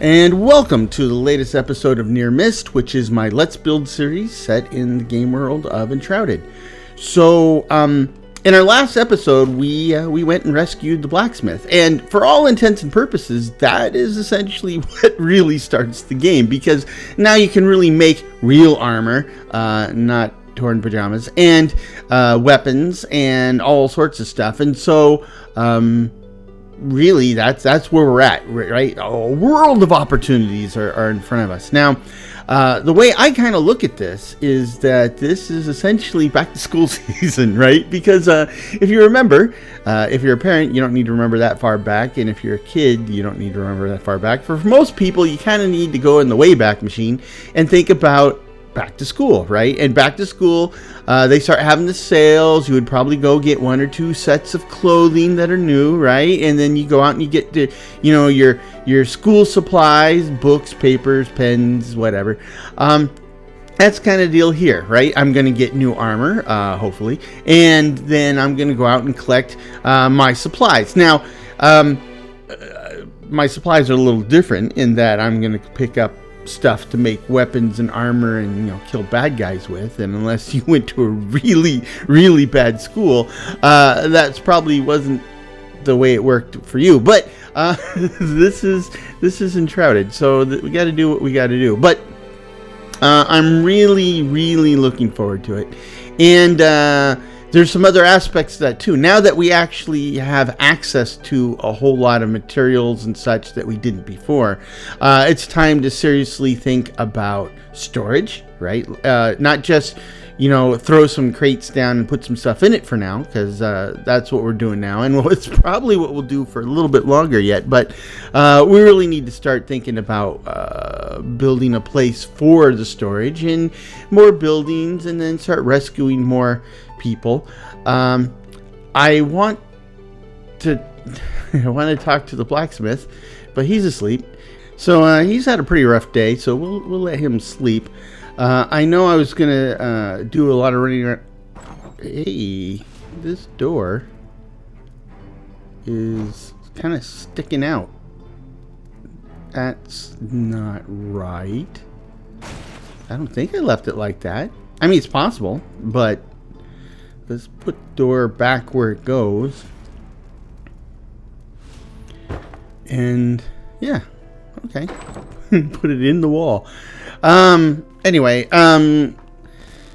And welcome to the latest episode of Near Mist, which is my Let's Build series set in the game world of Enshrouded. So, in our last episode, we went and rescued the Blacksmith, and for all intents and purposes, that is essentially what really starts the game, because now you can really make real armor, not torn pajamas, and weapons, and all sorts of stuff, and so, really, that's where we're at, right? A world of opportunities are in front of us. Now, the way I kind of look at this is that this is essentially back to school season, right? Because if you remember, if you're a parent, you don't need to remember that far back. And if you're a kid, you don't need to remember that far back. For most people, you kind of need to go in the Wayback Machine and think about back to school, right? And back to school, they start having the sales. You would probably go get one or two sets of clothing that are new, right? And then you go out and you get to, your school supplies, books, papers, pens, whatever. That's kind of deal here, right? I'm going to get new armor, hopefully, and then I'm going to go out and collect my supplies. Now, my supplies are a little different in that I'm going to pick up stuff to make weapons and armor and kill bad guys with, and unless you went to a really bad school, that's probably wasn't the way it worked for you, but this is Enshrouded, so we got to do what we got to do. But I'm really looking forward to it, and there's some other aspects to that too. Now that we actually have access to a whole lot of materials and such that we didn't before, it's time to seriously think about storage, right? Not just, throw some crates down and put some stuff in it for now, because that's what we're doing now. And it's probably what we'll do for a little bit longer yet. But we really need to start thinking about building a place for the storage and more buildings, and then start rescuing more people. I want to talk to the blacksmith, but he's asleep. So he's had a pretty rough day, so we'll let him sleep. I know I was gonna do a lot of running around. Hey, this door is kind of sticking out. That's not right. I don't think I left it like that. I mean, it's possible, but let's put the door back where it goes. And yeah, okay. Put it in the wall. Anyway,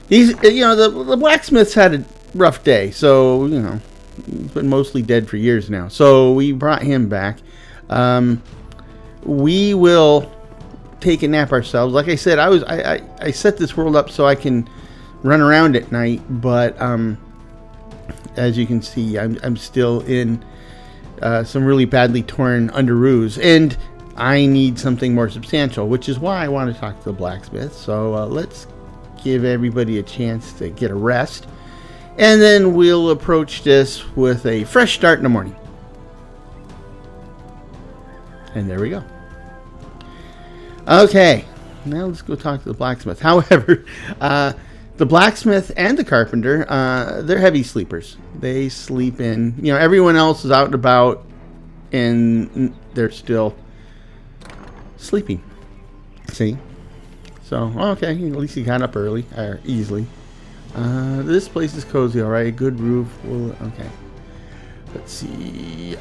he's, the blacksmith's had a rough day, so, he's been mostly dead for years now. So we brought him back. We will take a nap ourselves. Like I said, I set this world up so I can run around at night, but as you can see, I'm still in some really badly torn underoos, and I need something more substantial, which is why I want to talk to the blacksmith. So let's give everybody a chance to get a rest, and then we'll approach this with a fresh start in the morning. And there we go. Okay, now let's go talk to the blacksmith. However, the blacksmith and the carpenter, they're heavy sleepers. They sleep in. Everyone else is out and about, and they're still sleeping. See? So, okay, at least he got up early, or easily. This place is cozy, all right? Good roof. Okay. Let's see.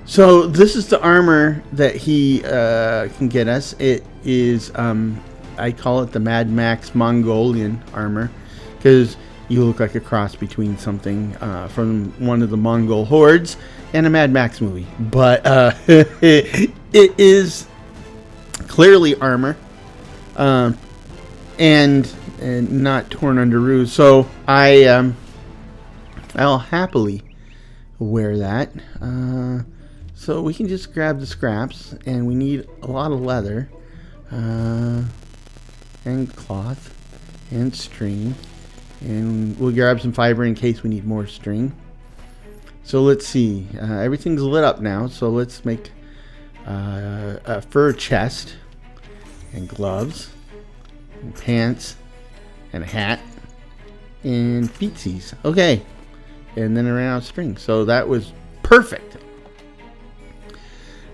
So this is the armor that he can get us. It is, I call it the Mad Max Mongolian armor, because you look like a cross between something from one of the Mongol hordes and a Mad Max movie. But it is clearly armor, and not torn underoos. So I'll happily wear that. So we can just grab the scraps, and we need a lot of leather, and cloth, and string, and we'll grab some fiber in case we need more string. So let's see, everything's lit up now, so let's make a fur chest, and gloves, and pants, and a hat, and feetsies. Okay, and then I ran out of string, so that was perfect.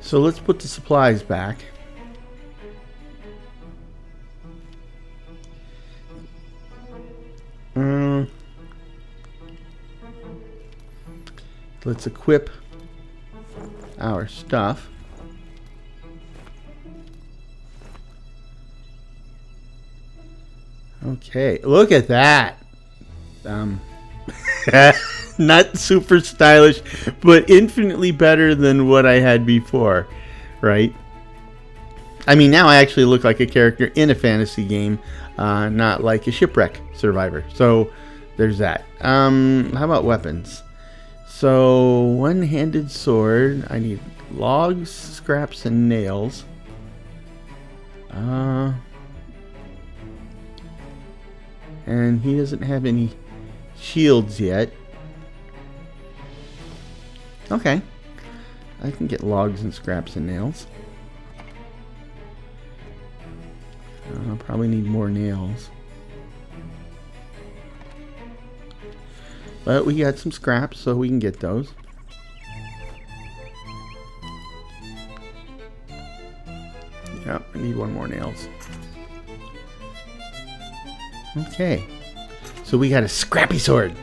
So let's put the supplies back. Let's equip our stuff. Okay, look at that. Not super stylish, but infinitely better than what I had before, right? I mean, now I actually look like a character in a fantasy game, not like a shipwreck survivor. So there's that. How about weapons? So one-handed sword. I need logs, scraps, and nails. And he doesn't have any shields yet. Okay. I can get logs and scraps and nails. I'll probably need more nails. But we got some scraps, so we can get those. Yep, I need one more nails. Okay. So we got a scrappy sword.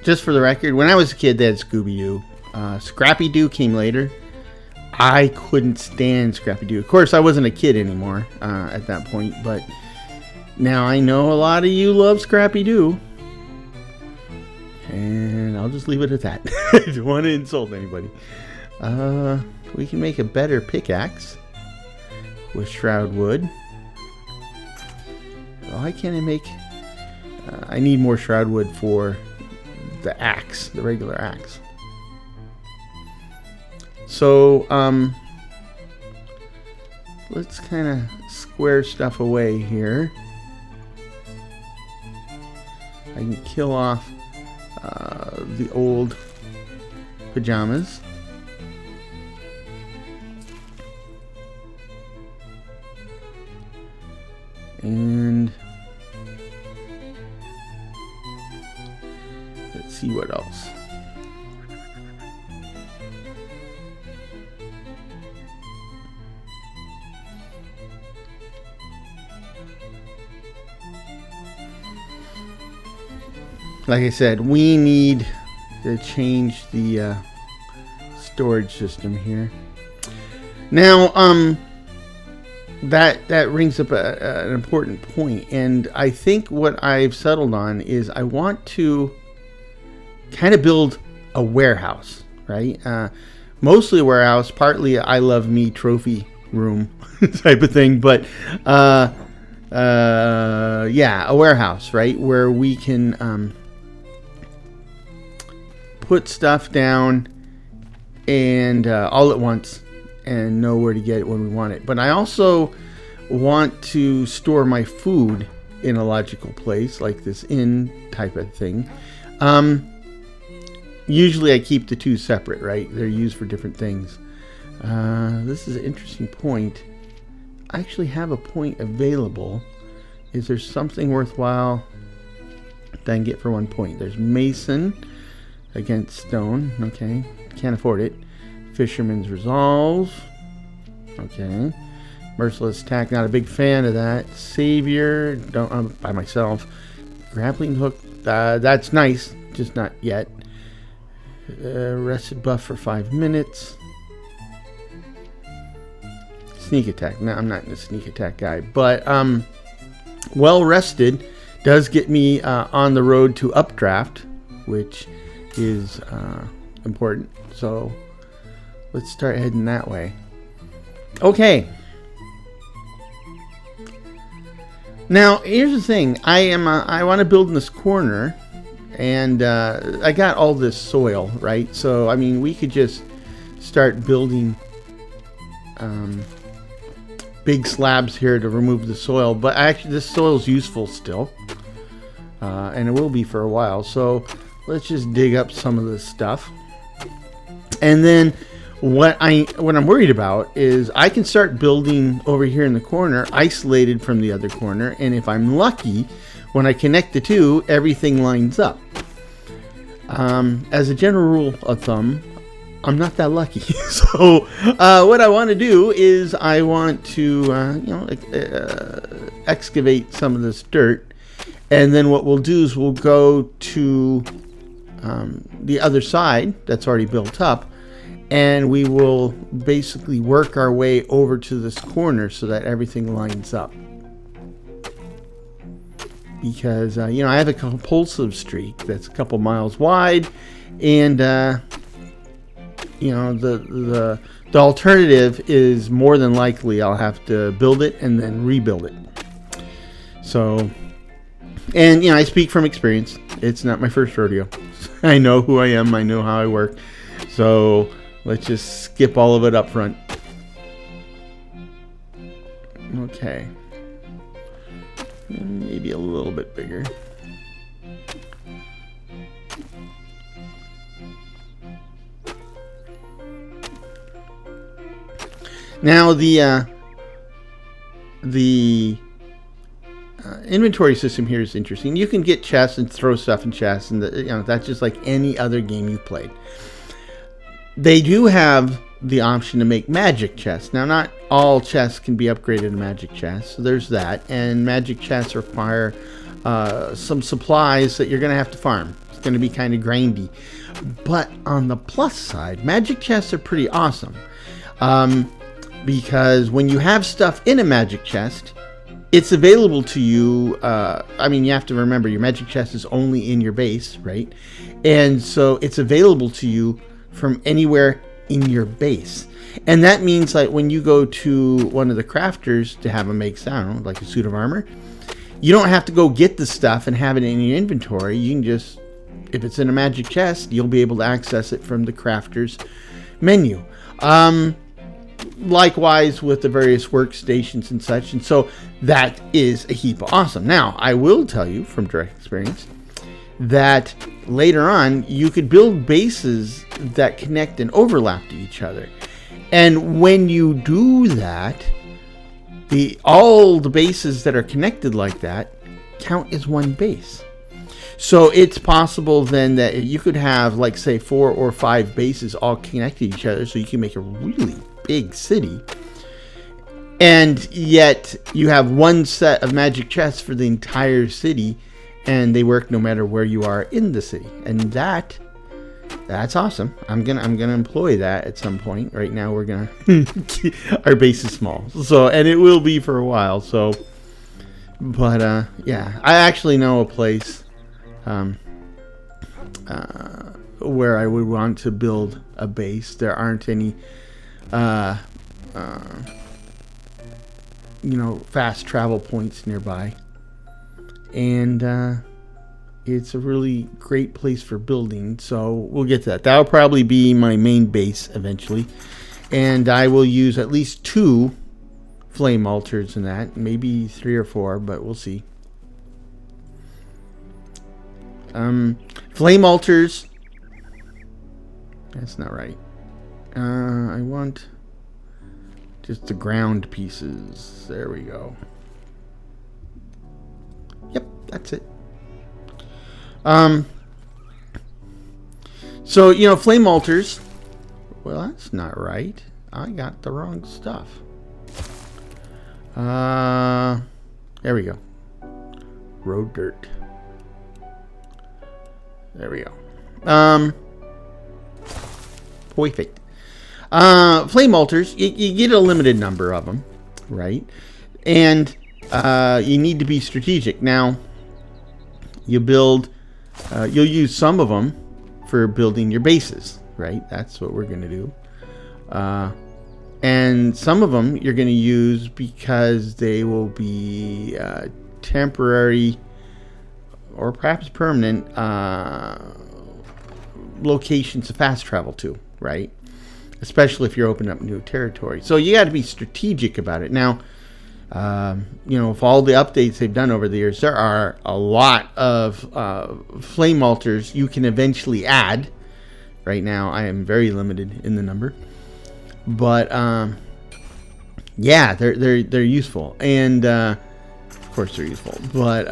Just for the record, when I was a kid, they had Scooby-Doo. Scrappy-Doo came later. I couldn't stand Scrappy-Doo. Of course, I wasn't a kid anymore at that point, but now I know a lot of you love Scrappy-Doo. And I'll just leave it at that. I don't want to insult anybody. We can make a better pickaxe with Shroud wood. Why can't I make... I need more Shroud wood for the axe, the regular axe. So, let's kind of square stuff away here. I can kill off the old pajamas. And let's see what else. Like I said, we need to change the storage system here. Now, that rings up an important point, and I think what I've settled on is I want to kind of build a warehouse, right? Mostly a warehouse, partly I love me trophy room type of thing, but yeah, a warehouse, right, where we can put stuff down and all at once and know where to get it when we want it. But I also want to store my food in a logical place, like this inn type of thing. Usually I keep the two separate, right? They're used for different things. This is an interesting point. I actually have a point available. Is there something worthwhile that I can get for 1 point? There's Mason against Stone. Okay, can't afford it. Fisherman's Resolve. Okay. Merciless Attack, not a big fan of that. Savior, I'm by myself. Grappling Hook, that's nice, just not yet. Rested buff for 5 minutes. Sneak attack. No, I'm not a sneak attack guy, but well rested does get me on the road to updraft, which is important. So let's start heading that way. Okay. Now here's the thing. I want to build in this corner, and I got all this soil, right? So I mean, we could just start building big slabs here to remove the soil. But actually, this soil is useful still, and it will be for a while. So let's just dig up some of this stuff, and then what I'm worried about is I can start building over here in the corner, isolated from the other corner, and if I'm lucky, when I connect the two, everything lines up. As a general rule of thumb, I'm not that lucky. So what I want to do is I want to excavate some of this dirt, and then what we'll do is we'll go to the other side that's already built up, and we will basically work our way over to this corner so that everything lines up. Because I have a compulsive streak that's a couple miles wide, and the alternative is more than likely I'll have to build it and then rebuild it. So, and I speak from experience. It's not my first rodeo. I know who I am. I know how I work. So let's just skip all of it up front. Okay. Maybe a little bit bigger. Now the inventory system here is interesting. You can get chests and throw stuff in chests, and that's just like any other game you've played. They do have the option to make magic chests. Now, not all chests can be upgraded to magic chests, so there's that. And magic chests require some supplies that you're going to have to farm. It's going to be kind of grindy. But on the plus side, magic chests are pretty awesome. Because when you have stuff in a magic chest, it's available to you. You have to remember your magic chest is only in your base, right? And so it's available to you from anywhere in your base. And that means like when you go to one of the crafters to have them make sound, like a suit of armor, you don't have to go get the stuff and have it in your inventory. You can just, if it's in a magic chest, you'll be able to access it from the crafter's menu. Likewise with the various workstations and such. And so that is a heap of awesome. Now, I will tell you from direct experience that later on you could build bases that connect and overlap to each other. And when you do that, all the bases that are connected like that count as one base. So it's possible then that you could have, like, say 4 or 5 bases all connected to each other, so you can make a really big city. And yet you have one set of magic chests for the entire city, and they work no matter where you are in the city. And that's awesome. I'm gonna employ that at some point. Right now we're gonna our base is small, so, and it will be for a while. So, but yeah, I actually know a place where I would want to build a base. There aren't any fast travel points nearby, and it's a really great place for building. So we'll get to that. That'll probably be my main base eventually, and I will use at least 2 flame altars in that, maybe 3 or 4, but we'll see. Flame altars, that's not right. I want just the ground pieces. There we go. Yep, that's it. So, flame altars. Well, that's not right. I got the wrong stuff. There we go. Road dirt. There we go. Perfect. Flame altars, you get a limited number of them, right? And you need to be strategic. Now, you'll use some of them for building your bases, right? That's what we're going to do. And some of them you're going to use because they will be temporary or perhaps permanent locations to fast travel to, right? Especially if you're opening up new territory. So you got to be strategic about it. Now, with all the updates they've done over the years, there are a lot of flame altars you can eventually add. Right now, I am very limited in the number, but yeah, they're useful, and of course they're useful. But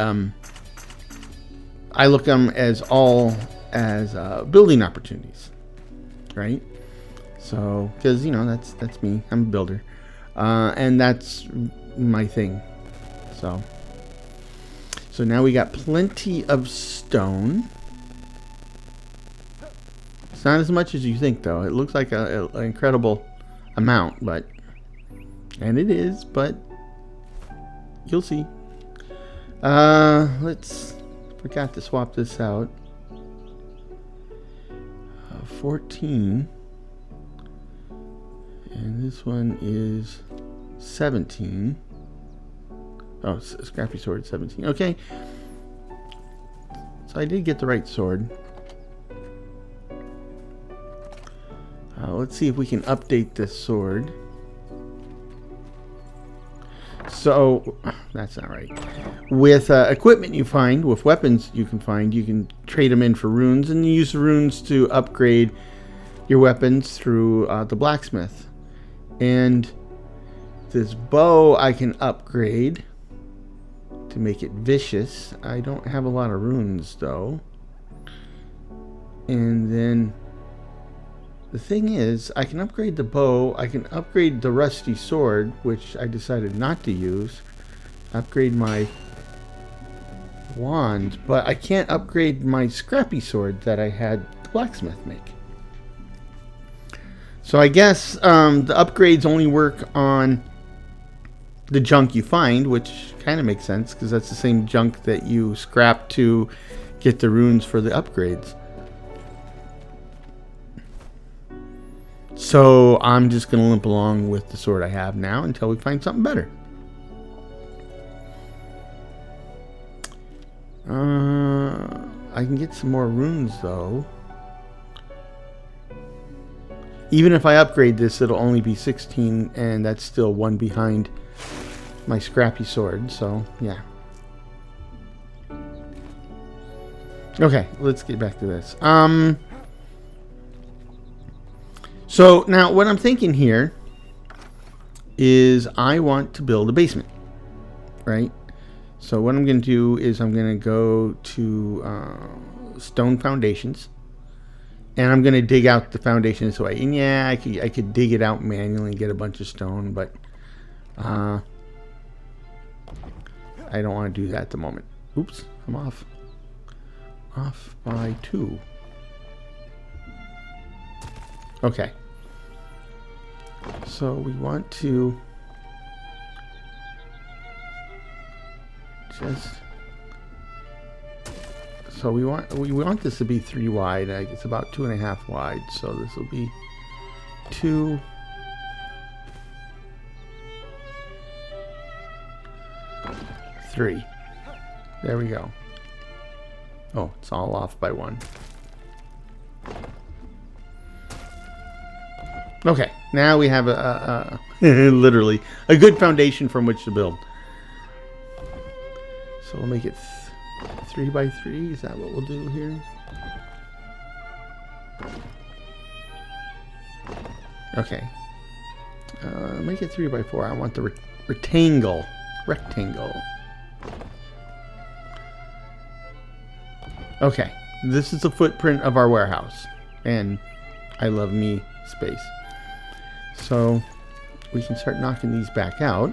I look at them as all as building opportunities, right? So, because, you know, that's me. I'm a builder. And that's my thing. So now we got plenty of stone. It's not as much as you think, though. It looks like an incredible amount, but... And it is, but... You'll see. Forgot to swap this out. 14. And this one is 17. Oh, scrappy sword, 17. Okay. So I did get the right sword. Let's see if we can update this sword. So, that's not right. With equipment you find, with weapons you can find, you can trade them in for runes, and you use the runes to upgrade your weapons through the blacksmith. And this bow I can upgrade to make it vicious. I don't have a lot of runes, though. And then the thing is, I can upgrade the bow, I can upgrade the rusty sword, which I decided not to use, upgrade my wand, but I can't upgrade my scrappy sword that I had the blacksmith make. So I guess the upgrades only work on the junk you find, which kind of makes sense, because that's the same junk that you scrap to get the runes for the upgrades. So I'm just going to limp along with the sword I have now until we find something better. I can get some more runes, though. Even if I upgrade this, it'll only be 16, and that's still one behind my scrappy sword, so yeah. Okay, let's get back to this. So now what I'm thinking here is I want to build a basement, right? So what I'm going to do is I'm going to go to stone foundations, and I'm going to dig out the foundation this way. And yeah, I could dig it out manually and get a bunch of stone, but I don't want to do that at the moment. Oops, I'm off by 2. Okay. So we want to we want this to be 3 wide. It's about 2.5 wide, so this will be 2. Three. There we go. Oh, it's all off by 1. Okay, now we have a literally a good foundation from which to build. So we'll make it 3 by 3. Is that what we'll do here? Okay. Make it 3 by 4. I want the rectangle. Okay, this is the footprint of our warehouse, and I love me space. So we can start knocking these back out.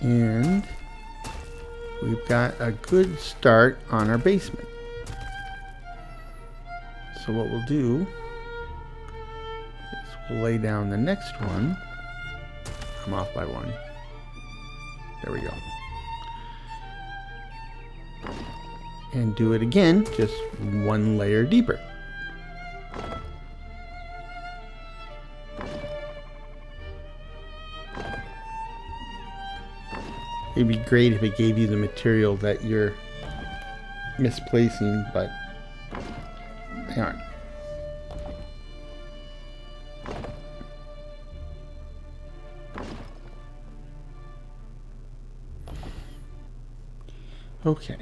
And we've got a good start on our basement. So what we'll do is we'll lay down the next one. I'm off by 1. There we go. And do it again, just 1 layer deeper. It'd be great if it gave you the material that you're misplacing, but they aren't. Okay.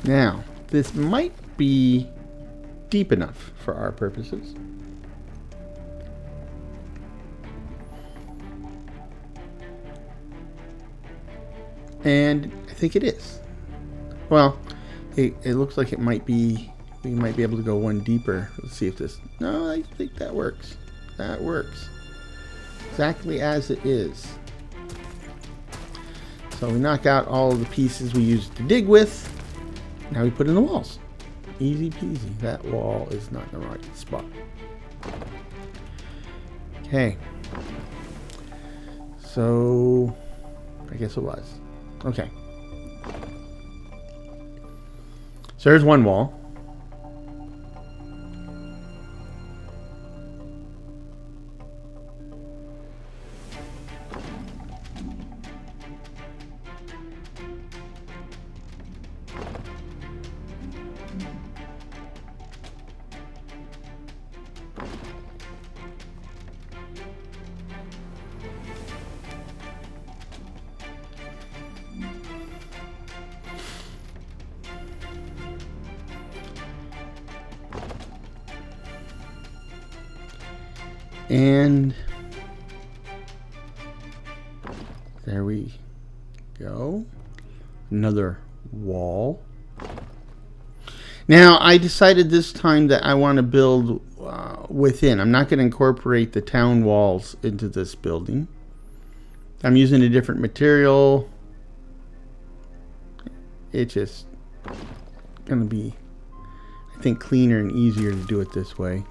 Now, this might be deep enough for our purposes. And I think it is. Well, it looks like it might be, we might be able to go one deeper. Let's see if this, no, I think that works. That works. Exactly as it is. So we knock out all of the pieces we used to dig with. Now we put in the walls. Easy peasy. That wall is not in the right spot. Okay. So I guess it was. Okay. So there's one wall. And there we go. Another wall. Now, I decided this time that I want to build within. I'm not going to incorporate the town walls into this building. I'm using a different material. It's just going to be, I think, cleaner and easier to do it this way.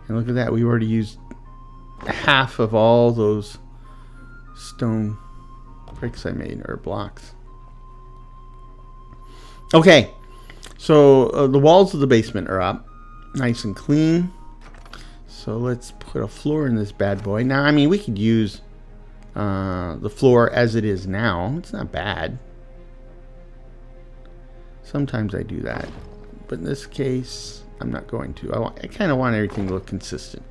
And look at that, we already used half of all those stone bricks I made, or blocks. Okay, so the walls of the basement are up, nice and clean. So let's put a floor in this bad boy. Now, I mean, we could use the floor as it is now. It's not bad. Sometimes I do that, but in this case, I'm not going to. I kind of want everything to look consistent.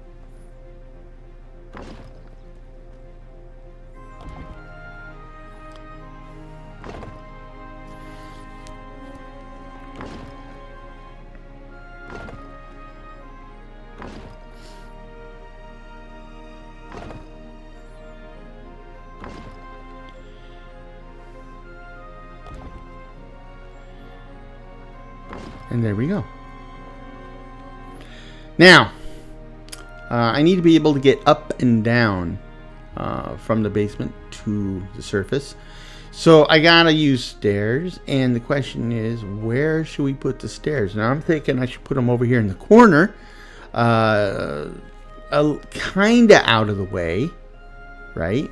And there we go. Now, I need to be able to get up and down from the basement to the surface. So I gotta use stairs, and the question is, where should we put the stairs? Now I'm thinking I should put them over here in the corner, kinda out of the way, right?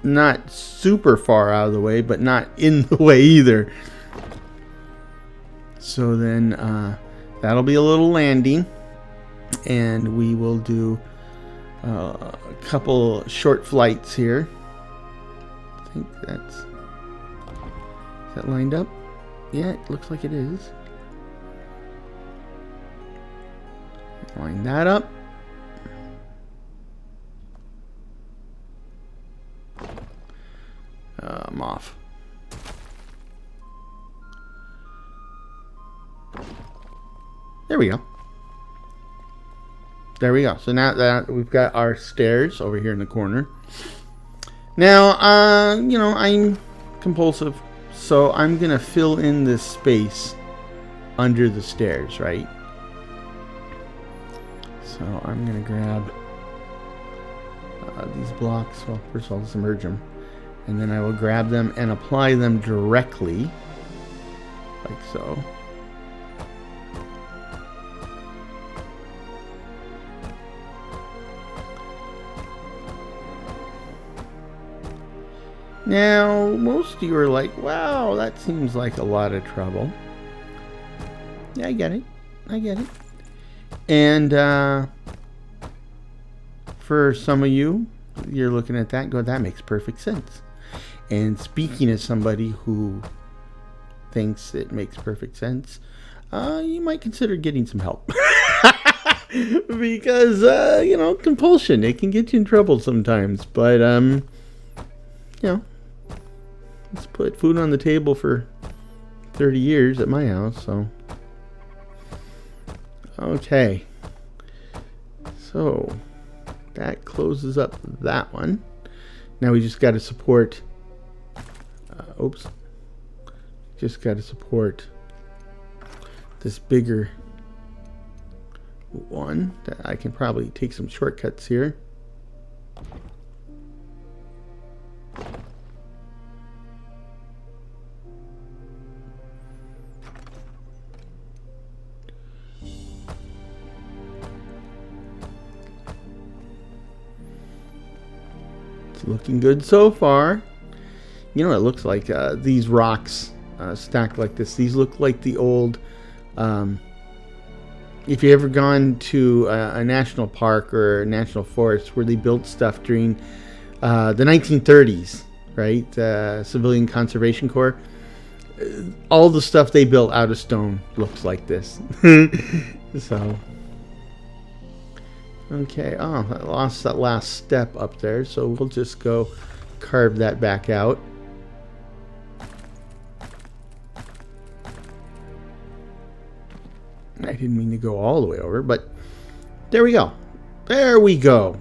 Not super far out of the way, but not in the way either. So then that'll be a little landing, and we will do a couple short flights here. I think that's, is that lined up? Yeah, it looks like it is. Line that up. I'm off. There we go. There we go. So now that we've got our stairs over here in the corner. Now, you know, I'm compulsive, so I'm going to fill in this space under the stairs, right? So I'm going to grab these blocks. Well, first of all, let's merge them. And then I will grab them and apply them directly, like so. Now, most of you are like, wow, that seems like a lot of trouble. Yeah, I get it. I get it. And for some of you, you're looking at that and go, that makes perfect sense. And speaking as somebody who thinks it makes perfect sense, you might consider getting some help. because you know, compulsion, it can get you in trouble sometimes. But you know, let's put food on the table for 30 years at my house. So okay, so that closes up that one. Now we just got to support just got to support this bigger one. That I can probably take some shortcuts here. It's looking good so far. You know what it looks like? These rocks stacked like this. These look like the old... if you ever gone to a national park or a national forest where they built stuff during the 1930s, right? Civilian Conservation Corps. All the stuff they built out of stone looks like this. So... okay, oh, I lost that last step up there, so we'll just go carve that back out. I didn't mean to go all the way over, but there we go. There we go.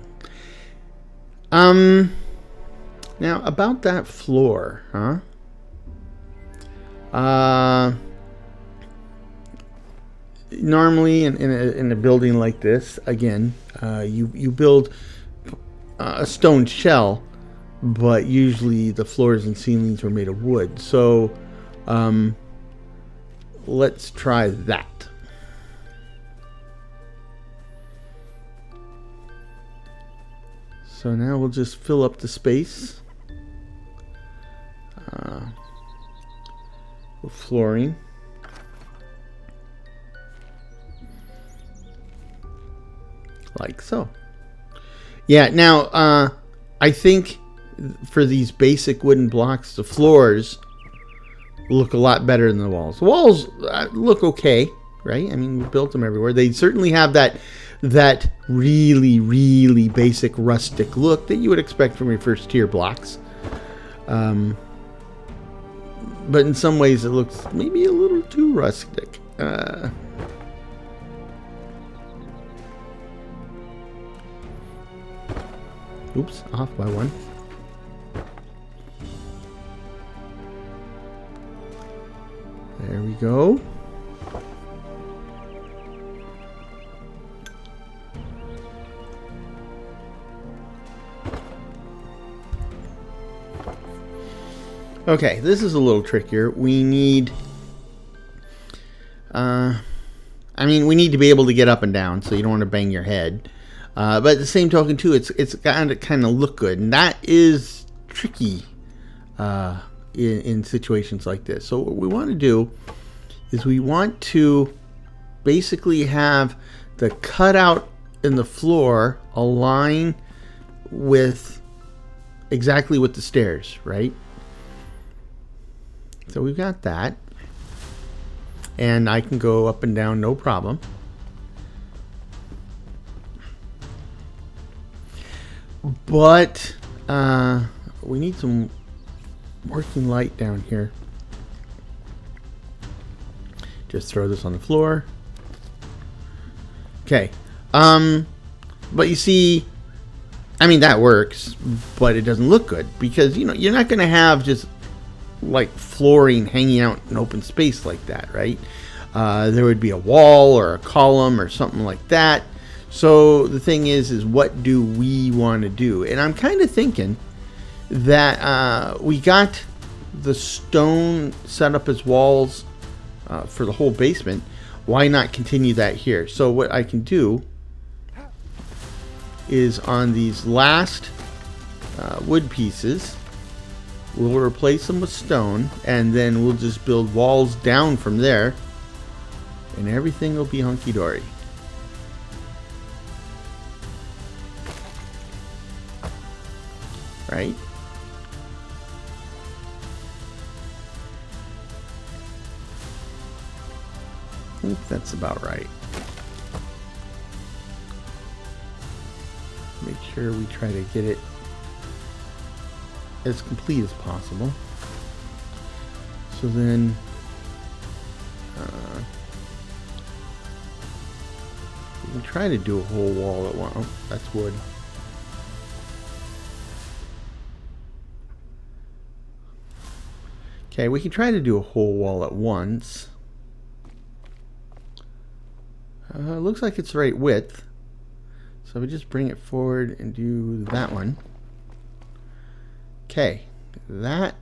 Now about that floor, huh? Normally in a building like this, again, you build a stone shell, but usually the floors and ceilings are made of wood. So let's try that. So now we'll just fill up the space with flooring. Like so. Yeah, now I think for these basic wooden blocks, the floors look a lot better than the walls. The walls look okay, right? I mean, we built them everywhere. They certainly have that really, really basic rustic look that you would expect from your first tier blocks. But in some ways it looks maybe a little too rustic. Oops, off by one. There we go. Okay, this is a little trickier. We need... we need to be able to get up and down, so you don't want to bang your head. But at the same token, too, it's got to kind of look good. And that is tricky in situations like this. So what we want to do is we want to basically have the cutout in the floor align with exactly with the stairs, right? So we've got that. And I can go up and down, no problem. But we need some working light down here. Just throw this on the floor. Okay. But you see, I mean, that works, but it doesn't look good because, you know, you're not going to have just like flooring hanging out in open space like that, right? There would be a wall or a column or something like that. So the thing is what do we want to do? And I'm kind of thinking that we got the stone set up as walls for the whole basement. Why not continue that here? So what I can do is on these last wood pieces, we'll replace them with stone, and then we'll just build walls down from there, and everything will be hunky-dory. Right? I think that's about right. sure we try to get it as complete as possible. So then we can try to do a whole wall at once. Oh, that's wood. Okay, we can try to do a whole wall at once. Looks like it's the right width. So we just bring it forward and do that one. Okay, that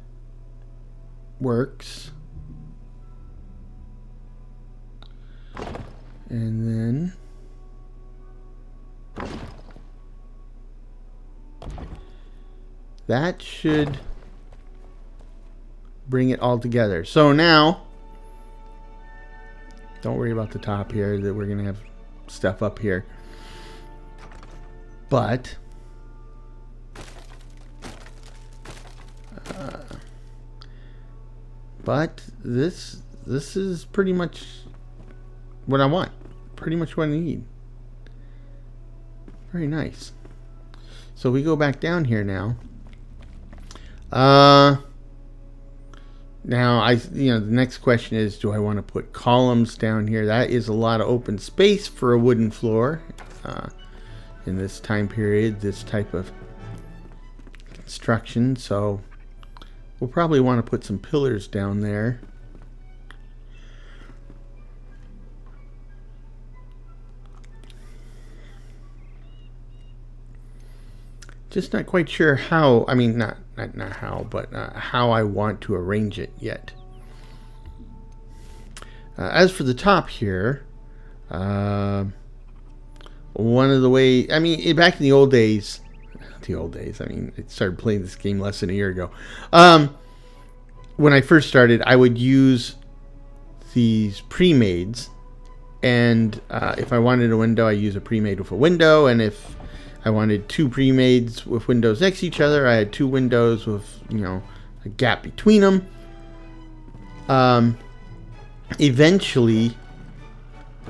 works. And then that should bring it all together. So now, don't worry about the top here, that we're going to have stuff up here. But this is pretty much what I want. Pretty much what I need. Very nice. So we go back down here now. Now, the next question is, do I want to put columns down here? That is a lot of open space for a wooden floor in this time period, this type of construction. So we'll probably want to put some pillars down there. Just not quite sure how, I mean, not how, but how I want to arrange it yet. As for the top here, one of the ways, I mean, back in the old days, I mean, I started playing this game less than a year ago. When I first started, I would use these pre-mades, and if I wanted a window, I use a pre-made with a window, and if I wanted two pre-mades with windows next to each other, I had two windows with, a gap between them. Eventually,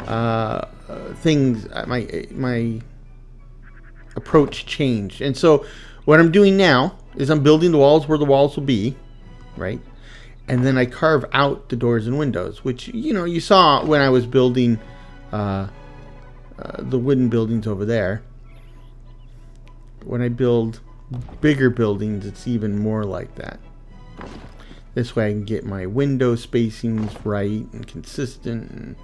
my approach changed. And so what I'm doing now is I'm building the walls where the walls will be, right? And then I carve out the doors and windows, which, you saw when I was building the wooden buildings over there. When I build bigger buildings, it's even more like that. This way I can get my window spacings right and consistent and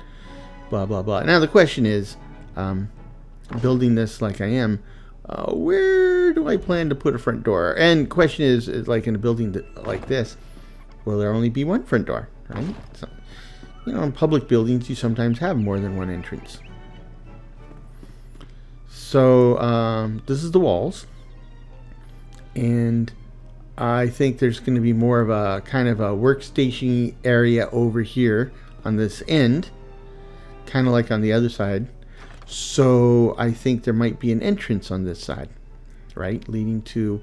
blah, blah, blah. Now the question is, building this like I am, where do I plan to put a front door? And the question is like in a building like this, will there only be one front door, right? So, in public buildings, you sometimes have more than one entrance. So this is the walls, and I think there's going to be more of a kind of a workstation area over here on this end, kind of like on the other side. So I think there might be an entrance on this side, right, leading to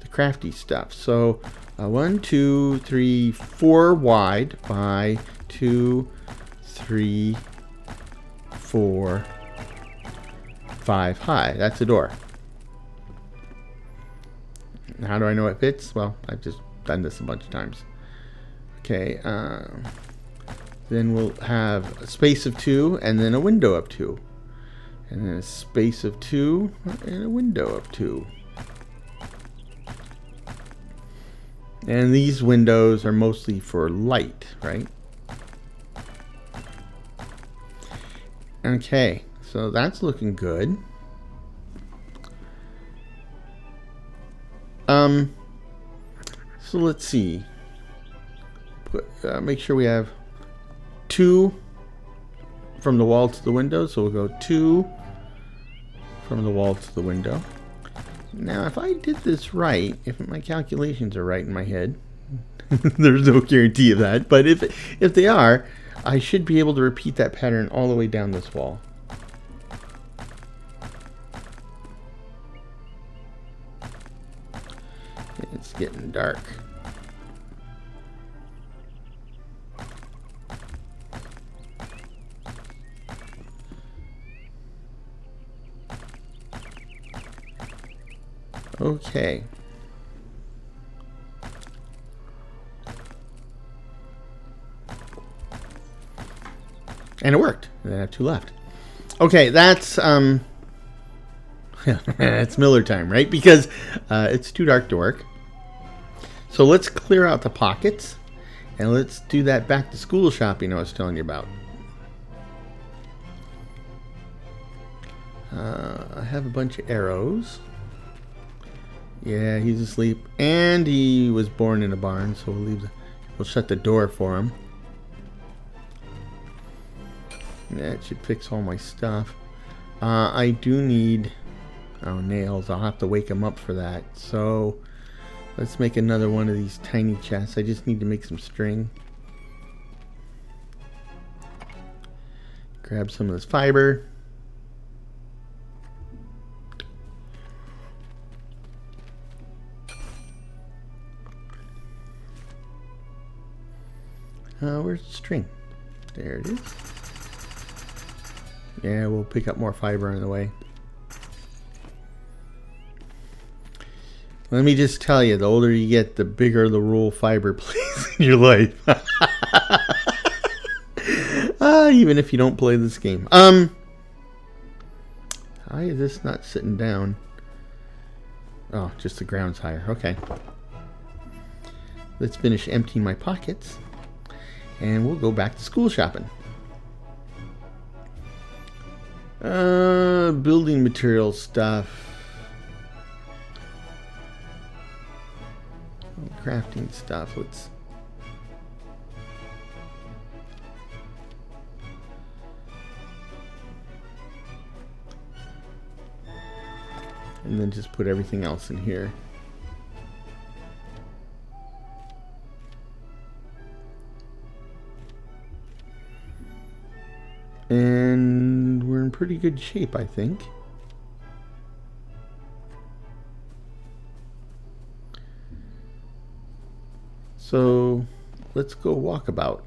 the crafty stuff. So 1, 2, 3, 4 wide by 2, 3, 4, 5 high. That's a door. How do I know it fits? Well, I've just done this a bunch of times. Okay, then we'll have a space of 2 and then a window of 2. And then a space of 2 and a window of 2. And these windows are mostly for light, right? Okay, so that's looking good. So let's see. Make sure we have 2 from the wall to the window. So we'll go 2 from the wall to the window. Now, if I did this right, if my calculations are right in my head, there's no guarantee of that, but if they are, I should be able to repeat that pattern all the way down this wall. It's getting dark. Okay. And it worked. And I have 2 left. Okay, that's it's Miller time, right? Because it's too dark to work. So let's clear out the pockets, and let's do that back to school shopping I was telling you about. I have a bunch of arrows. Yeah, he's asleep, and he was born in a barn, so we'll shut the door for him. That should fix all my stuff. I do need nails. I'll have to wake him up for that. So let's make another one of these tiny chests. I just need to make some string. Grab some of this fiber. Where's the string? There it is. Yeah, we'll pick up more fiber on the way. Let me just tell you, the older you get, the bigger the role fiber plays in your life. Even if you don't play this game. Why is this not sitting down? Oh, just the ground's higher. Okay. Let's finish emptying my pockets. And we'll go back to school shopping. Building material stuff. Crafting stuff. Let's. And then just put everything else in here. And we're in pretty good shape, I think. So let's go walkabout.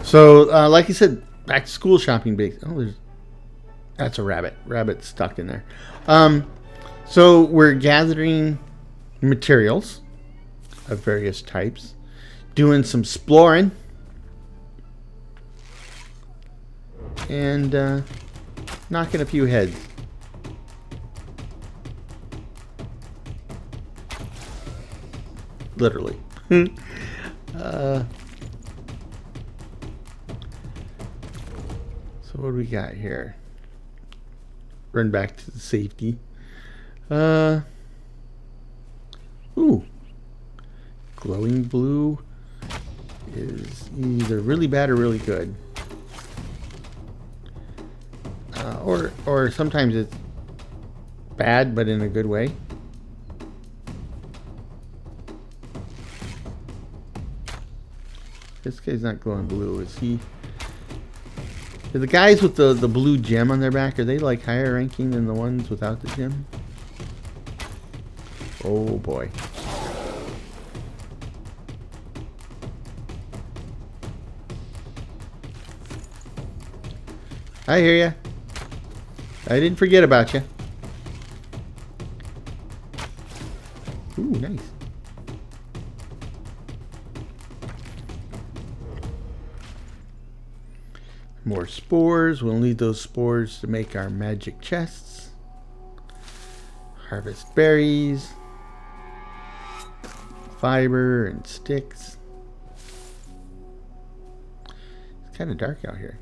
So, like I said, back to school shopping base. Oh, that's a rabbit. Rabbit stuck in there. So we're gathering materials of various types, doing some exploring. And knocking a few heads. Literally. So what do we got here? Run back to the safety. Ooh. Glowing blue is either really bad or really good. Or sometimes it's bad, but in a good way. This guy's not glowing blue, is he? Are the guys with the blue gem on their back, are they like higher ranking than the ones without the gem? Oh boy. I hear ya. I didn't forget about you. Ooh, nice. More spores. We'll need those spores to make our magic chests. Harvest berries. Fiber and sticks. It's kind of dark out here.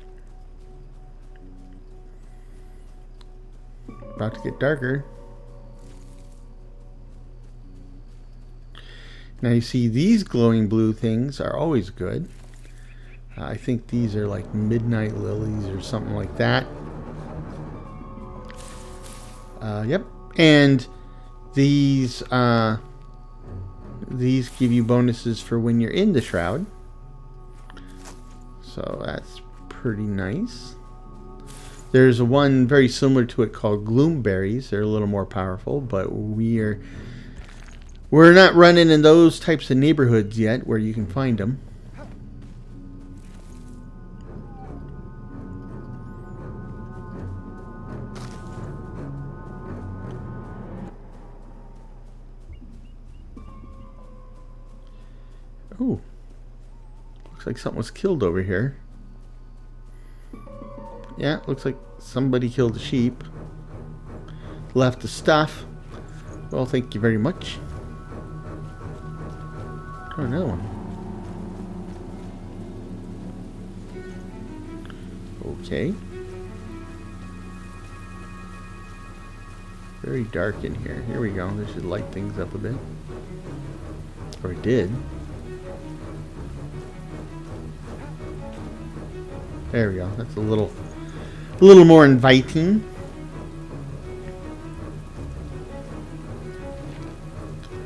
About to get darker. Now you see these glowing blue things are always good. I think these are like midnight lilies or something like that. Yep. And these give you bonuses for when you're in the shroud. So that's pretty nice. There's one very similar to it called gloomberries. They're a little more powerful, but we're not running in those types of neighborhoods yet where you can find them. Looks like something was killed over here. Yeah, looks like somebody killed a sheep. Left the stuff. Well, thank you very much. Oh, another one. Okay. Very dark in here. Here we go. This should light things up a bit. Or it did. There we go. That's a little more inviting.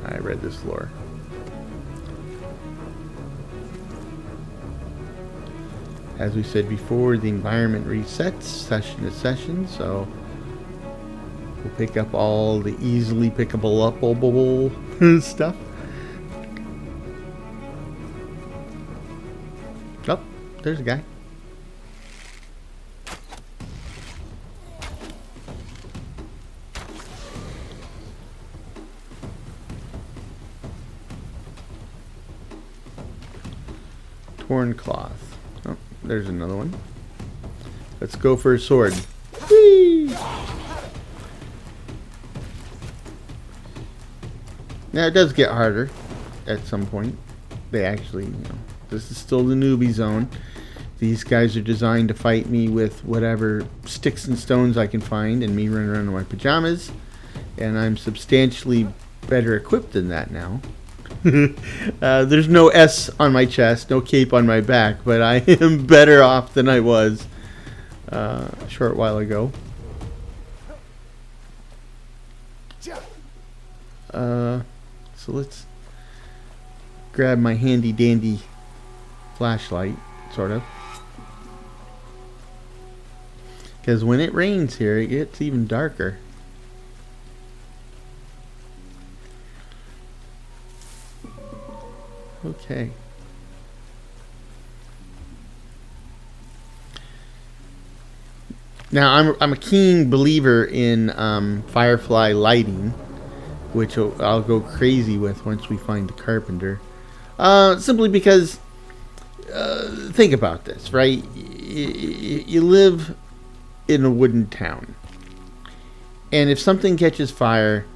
I read this lore. As we said before, the environment resets session to session, so we'll pick up all the easily pickable upable stuff. Oh, there's a guy. Torn cloth. Oh, there's another one. Let's go for a sword. Whee! Now it does get harder at some point. They actually, this is still the newbie zone. These guys are designed to fight me with whatever sticks and stones I can find, and me run around in my pajamas. And I'm substantially better equipped than that now. There's no S on my chest, no cape on my back, but I am better off than I was a short while ago. So let's grab my handy dandy flashlight, sort of. Because when it rains here, it gets even darker. Okay. Now I'm a keen believer in firefly lighting, which I'll go crazy with once we find the carpenter. Simply because think about this, right? You live in a wooden town, and if something catches fire,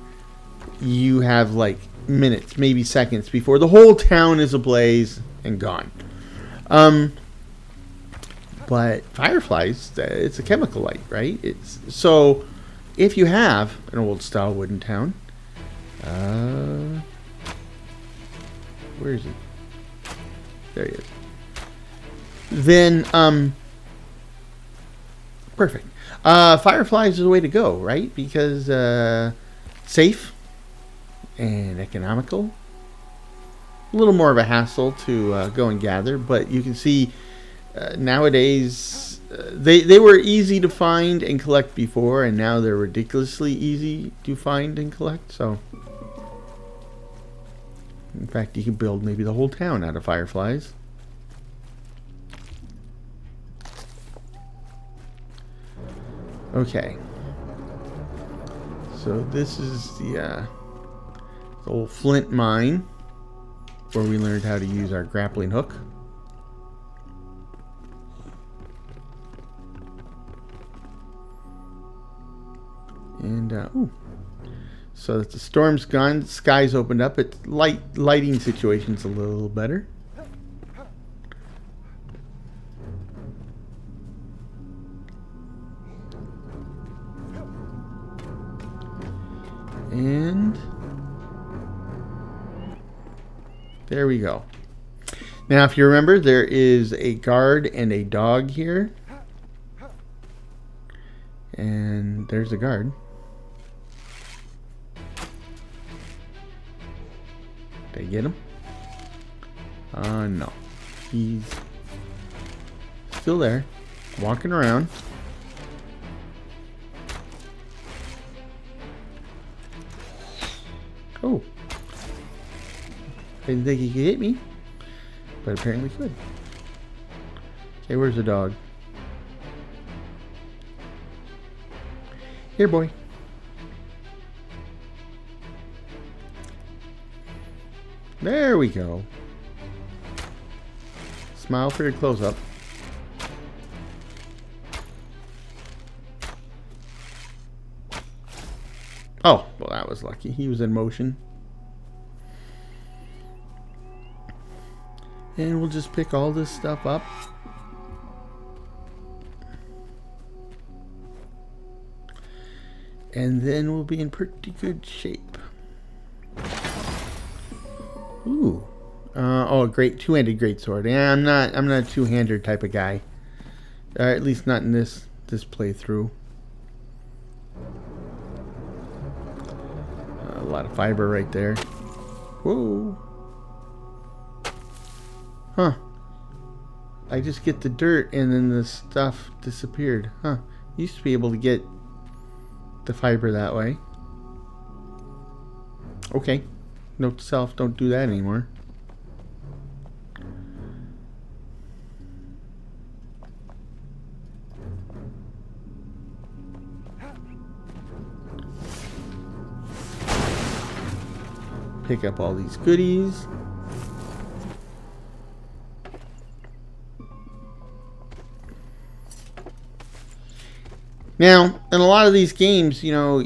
you have like minutes, maybe seconds before the whole town is ablaze and gone. But fireflies, it's a chemical light, right? It's so if you have an old style wooden town, where is he? There he is. Then perfect. Fireflies is the way to go, right? Because safe and economical. A little more of a hassle to go and gather, but you can see nowadays they were easy to find and collect before, and now they're ridiculously easy to find and collect. So in fact, you can build maybe the whole town out of fireflies. Okay, so this is the old flint mine, where we learned how to use our grappling hook. And so that the storm's gone, the sky's opened up. It's lighting situation's a little better. And there we go. Now, if you remember, there is a guard and a dog here. And there's the guard. Did I get him? No. He's still there, walking around. Oh. I didn't think he could hit me, but apparently could. Okay, where's the dog? Here, boy. There we go. Smile for your close-up. Oh, well, that was lucky. He was in motion. And we'll just pick all this stuff up. And then we'll be in pretty good shape. Ooh. Oh, a great two-handed greatsword. Yeah, I'm not a two-hander type of guy. At least not in this playthrough. A lot of fiber right there. Whoa. Huh. I just get the dirt and then the stuff disappeared. Huh. Used to be able to get the fiber that way. Okay. Note to self, don't do that anymore. Pick up all these goodies. Now, in a lot of these games, you know,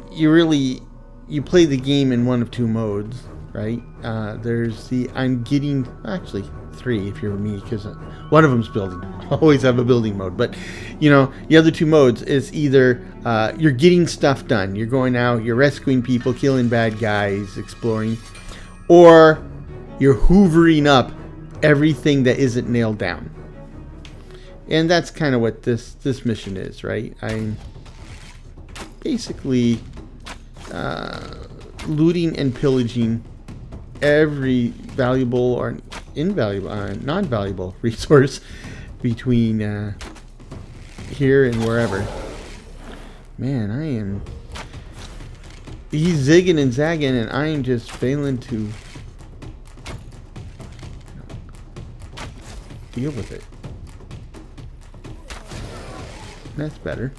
you play the game in one of two modes, right? There's the actually three if you're me, because one of them's building. Always have a building mode, but you know, the other two modes is either you're getting stuff done, you're going out, you're rescuing people, killing bad guys, exploring, or you're hoovering up everything that isn't nailed down. And that's kind of what this mission is, right? I'm basically looting and pillaging every valuable or invaluable, non-valuable resource between here and wherever. Man, he's zigging and zagging, and I am just failing to deal with it. That's better.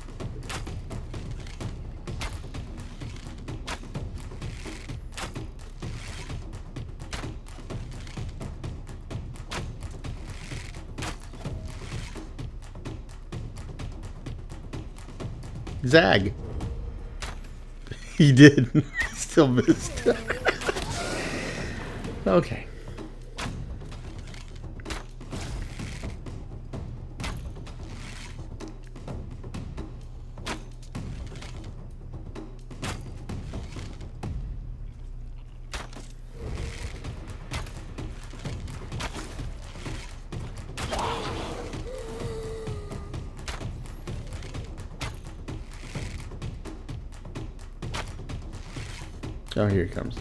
Zag. He did. Still missed. Okay. Oh, here it comes.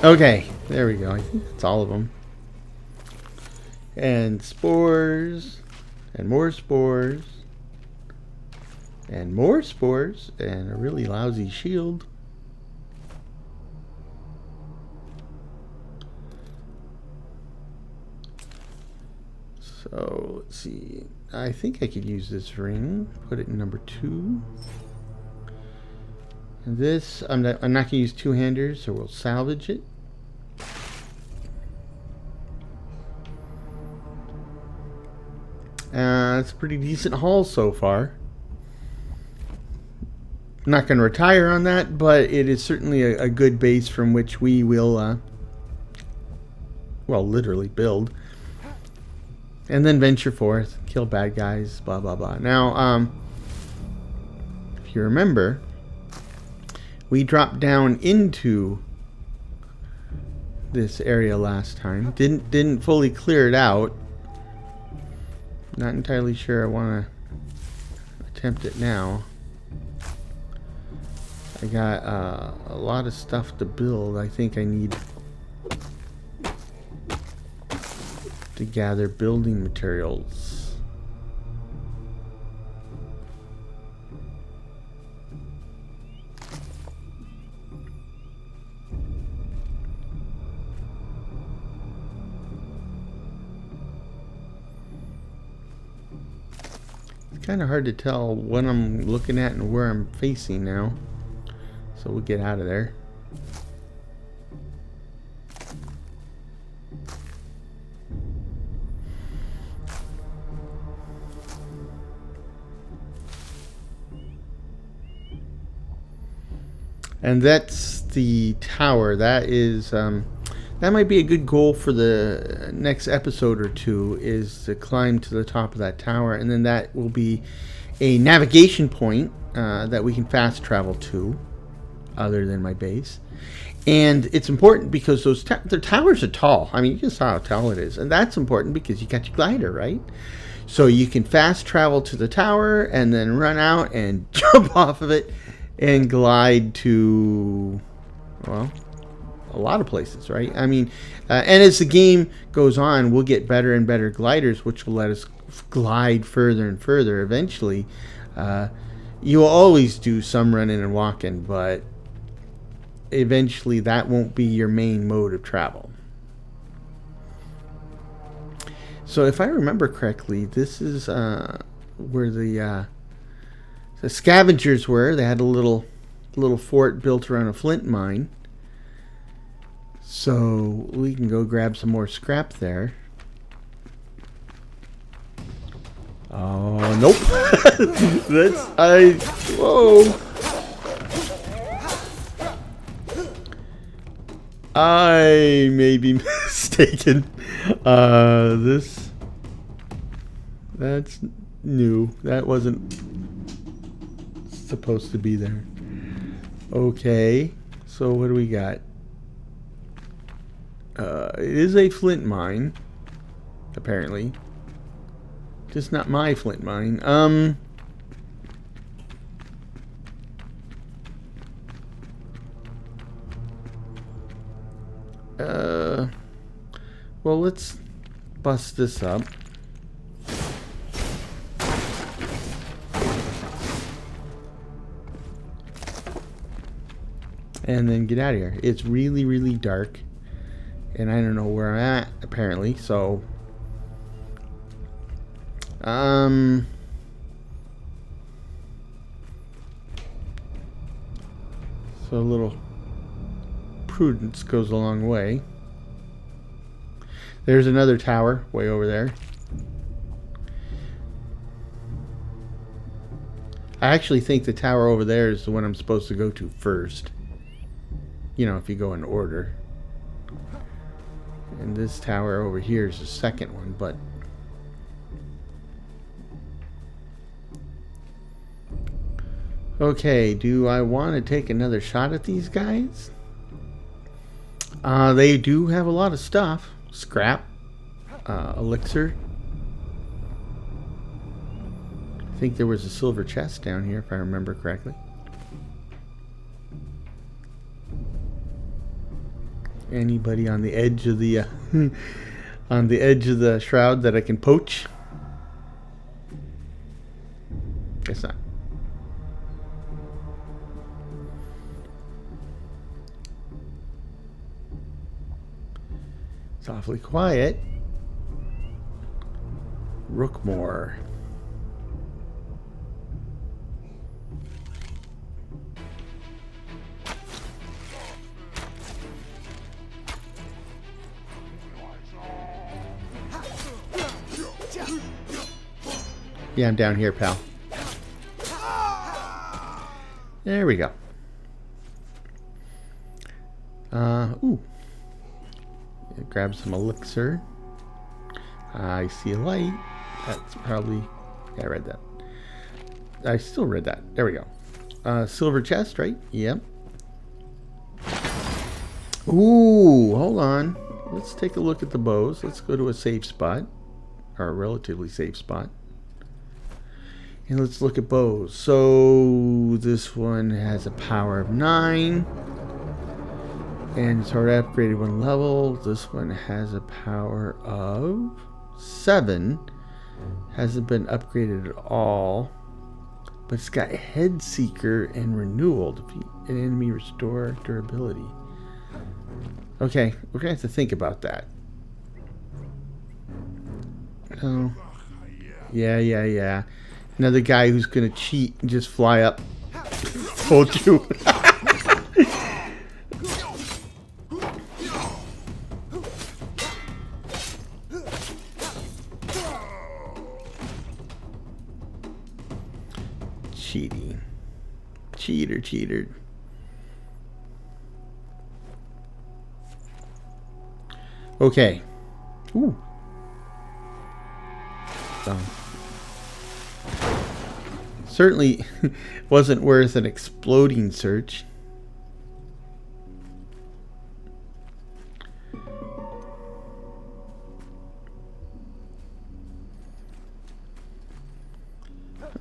Okay, there we go. I think that's all of them. And spores, and more spores, and more spores, and a really lousy shield. So let's see. I think I could use this ring. Put it in number 2. And this, I'm not going to use two-handers, so we'll salvage it. It's a pretty decent haul so far. I'm not going to retire on that, but it is certainly a good base from which we will, well, literally build. And then venture forth, kill bad guys, blah, blah, blah. Now, if you remember, we dropped down into this area last time. Didn't fully clear it out. Not entirely sure I want to attempt it now. I got a lot of stuff to build. I think I need to gather building materials. Kind of hard to tell what I'm looking at and where I'm facing now. So we'll get out of there. And that's the tower. That is, that might be a good goal for the next episode or two, is to climb to the top of that tower. And then that will be a navigation point that we can fast travel to, other than my base. And it's important because the towers are tall. I mean, you just saw how tall it is. And that's important because you got your glider, right? So you can fast travel to the tower and then run out and jump off of it and glide to, well, a lot of places, right? I mean, and as the game goes on, we'll get better and better gliders, which will let us glide further and further. Eventually, you will always do some running and walking, but eventually that won't be your main mode of travel. So if I remember correctly, this is where the scavengers were. They had a little fort built around a flint mine. So we can go grab some more scrap there. Oh, nope. Whoa. I may be mistaken. That's new. That wasn't supposed to be there. Okay, so what do we got? It is a flint mine, apparently. Just not my flint mine. Well, let's bust this up. And then get out of here. It's really, really dark. And I don't know where I'm at, apparently. So, so a little prudence goes a long way. There's another tower way over there. I actually think the tower over there is the one I'm supposed to go to first. You know, if you go in order. And this tower over here is the second one, but okay, do I want to take another shot at these guys? They do have a lot of stuff. Scrap, elixir. I think there was a silver chest down here, if I remember correctly. Anybody on the edge of the on the edge of the shroud that I can poach? Guess not. It's awfully quiet. Rookmore. Yeah, I'm down here, pal. There we go. Ooh. Grab some elixir. I see a light. That's probably... Yeah, I read that. I still read that. There we go. Silver chest, right? Yep. Ooh, hold on. Let's take a look at the bows. Let's go to a safe spot. Or a relatively safe spot. And let's look at bows. So this one has a power of 9. And it's already upgraded one level. This one has a power of 7. Hasn't been upgraded at all. But it's got Head Seeker and Renewal. Defeat an enemy, restore durability. Okay, we're going to have to think about that. Oh. Yeah. Another guy who's gonna cheat and just fly up. Told you. Cheating. Cheater. Okay. Ooh. So. Certainly wasn't worth an exploding search.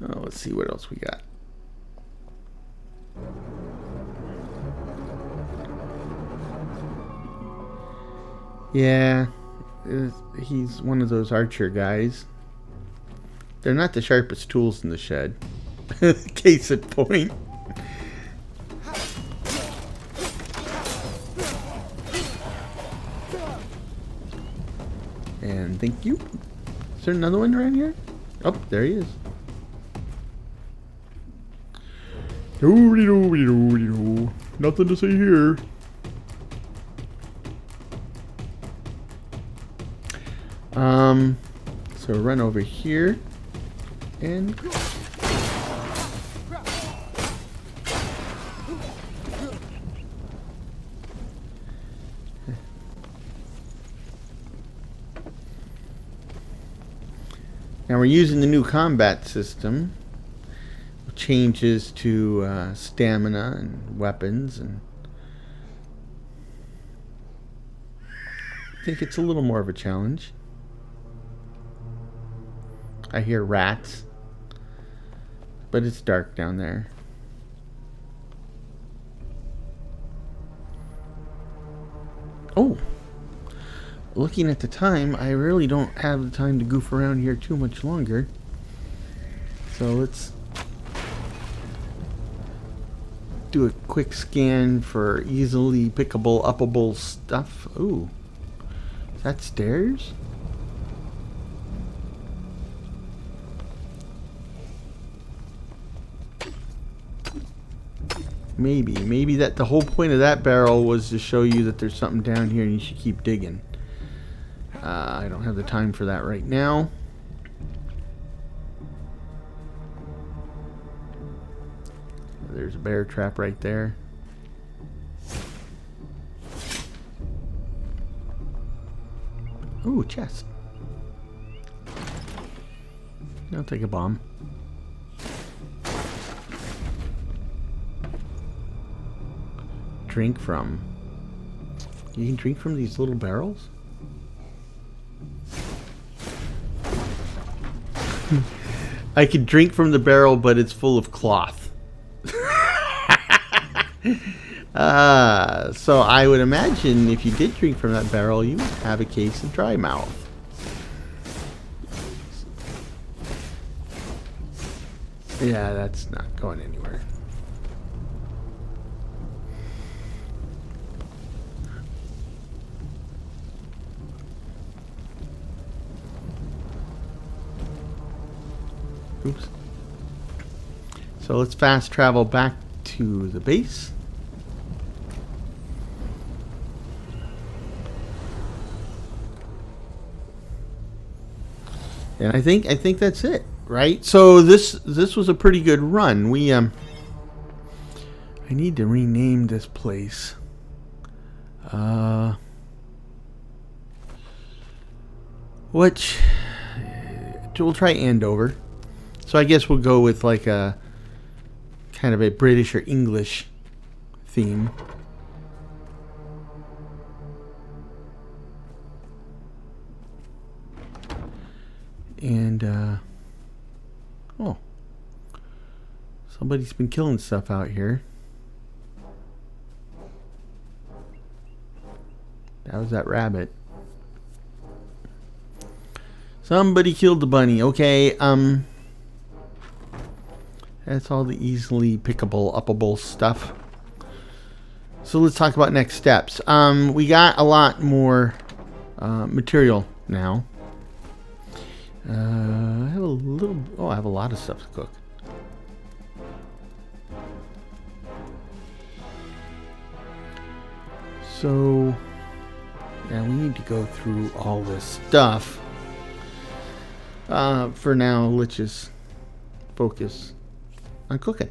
Oh, let's see what else we got. Yeah, he's one of those archer guys. They're not the sharpest tools in the shed. Case in point. And thank you. Is there another one around here? Oh, there he is. Nothing to see here. So run over here and now we're using the new combat system. Changes to stamina and weapons, and I think it's a little more of a challenge. I hear rats, but it's dark down there. Oh, looking at the time, I really don't have the time to goof around here too much longer. So let's do a quick scan for easily pickable, uppable stuff. Ooh, is that stairs? Maybe that the whole point of that barrel was to show you that there's something down here and you should keep digging. I don't have the time for that right now. There's a bear trap right there. Ooh, chest. I'll take a bomb. Drink from. You can drink from these little barrels? I can drink from the barrel, but it's full of cloth. So I would imagine if you did drink from that barrel, you would have a case of dry mouth. Yeah, that's not going anywhere. Oops. So let's fast travel back to the base. And I think that's it, right? So this was a pretty good run. I need to rename this place. Which we'll try Andover. So I guess we'll go with like a kind of a British or English theme. And oh, somebody's been killing stuff out here. That was that rabbit. Somebody killed the bunny. Okay, that's all the easily pickable, uppable stuff. So let's talk about next steps. We got a lot more material now. I have a little little... Oh, I have a lot of stuff to cook. So, yeah, we need to go through all this stuff. For now, let's just focus on cooking.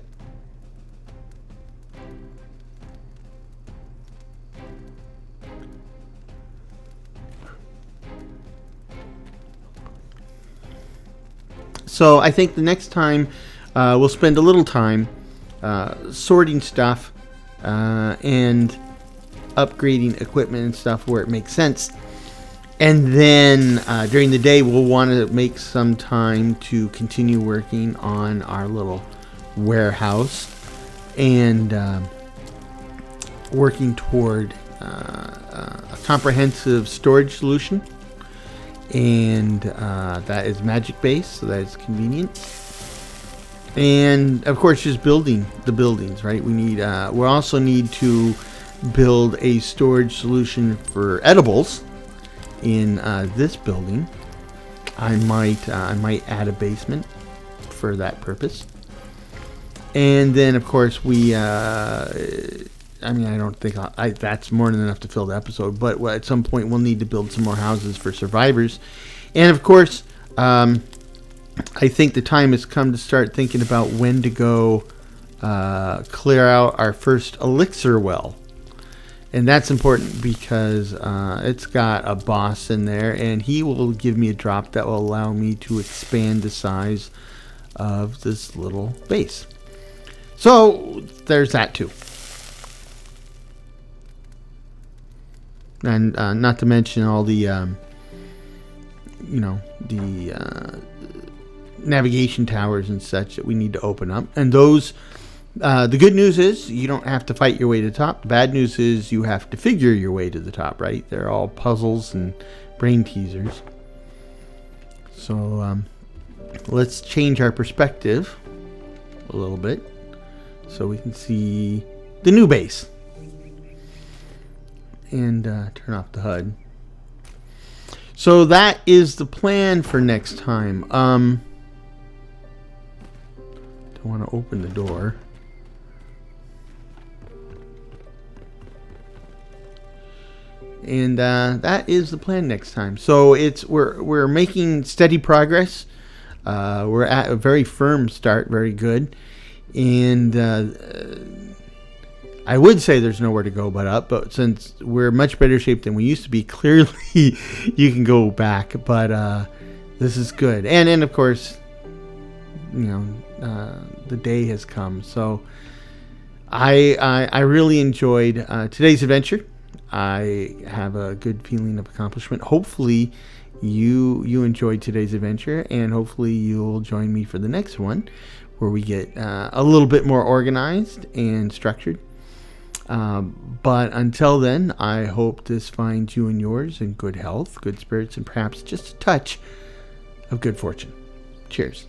So I think the next time we'll spend a little time sorting stuff and upgrading equipment and stuff where it makes sense. And then during the day, we'll want to make some time to continue working on our little warehouse and working toward a comprehensive storage solution. And that is magic based, so that is convenient. And of course, just building the buildings, right? We also need to build a storage solution for edibles in this building. I might add a basement for that purpose. And then, of course, I don't think that's more than enough to fill the episode, but at some point we'll need to build some more houses for survivors. And of course, I think the time has come to start thinking about when to go clear out our first elixir well. And that's important because it's got a boss in there, and he will give me a drop that will allow me to expand the size of this little base. So there's that too. And not to mention all the, navigation towers and such that we need to open up. And those, the good news is you don't have to fight your way to the top. The bad news is you have to figure your way to the top, right? They're all puzzles and brain teasers. So let's change our perspective a little bit so we can see the new base. And turn off the HUD. So that is the plan for next time. Don't want to open the door. And that is the plan next time. So we're making steady progress. We're at a very firm start, very good. And I would say there's nowhere to go but up, but since we're in much better shape than we used to be, clearly you can go back. But this is good. And of course, the day has come. So I really enjoyed today's adventure. I have a good feeling of accomplishment. Hopefully you enjoyed today's adventure, and hopefully you'll join me for the next one where we get a little bit more organized and structured. But until then, I hope this finds you and yours in good health, good spirits, and perhaps just a touch of good fortune. Cheers.